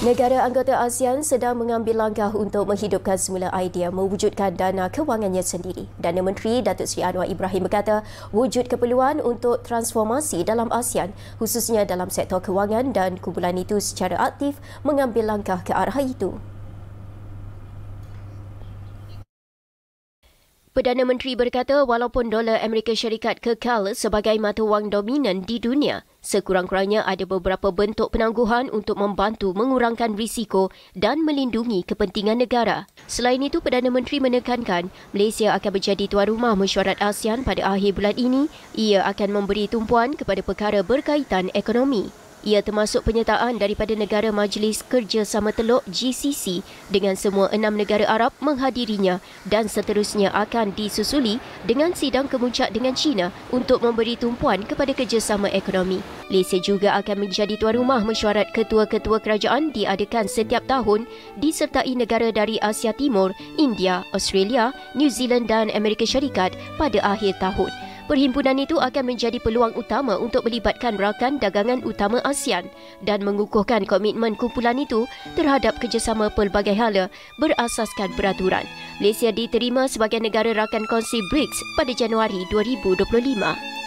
Negara anggota ASEAN sedang mengambil langkah untuk menghidupkan semula idea mewujudkan dana kewangannya sendiri. Perdana Menteri Datuk Seri Anwar Ibrahim berkata, wujud keperluan untuk transformasi dalam ASEAN, khususnya dalam sektor kewangan, dan kumpulan itu secara aktif mengambil langkah ke arah itu. Perdana Menteri berkata walaupun dolar Amerika Syarikat kekal sebagai mata wang dominan di dunia, sekurang-kurangnya ada beberapa bentuk penangguhan untuk membantu mengurangkan risiko dan melindungi kepentingan negara. Selain itu, Perdana Menteri menekankan Malaysia akan menjadi tuan rumah mesyuarat ASEAN pada akhir bulan ini. Ia akan memberi tumpuan kepada perkara berkaitan ekonomi. Ia termasuk penyertaan daripada negara Majlis Kerjasama Teluk GCC dengan semua 6 negara Arab menghadirinya dan seterusnya akan disusuli dengan sidang kemuncak dengan China untuk memberi tumpuan kepada kerjasama ekonomi. Malaysia juga akan menjadi tuan rumah mesyuarat ketua-ketua kerajaan diadakan setiap tahun disertai negara dari Asia Timur, India, Australia, New Zealand dan Amerika Syarikat pada akhir tahun. Perhimpunan itu akan menjadi peluang utama untuk melibatkan rakan dagangan utama ASEAN dan mengukuhkan komitmen kumpulan itu terhadap kerjasama pelbagai hala berasaskan peraturan. Malaysia diterima sebagai negara rakan kongsi BRICS pada Januari 2025.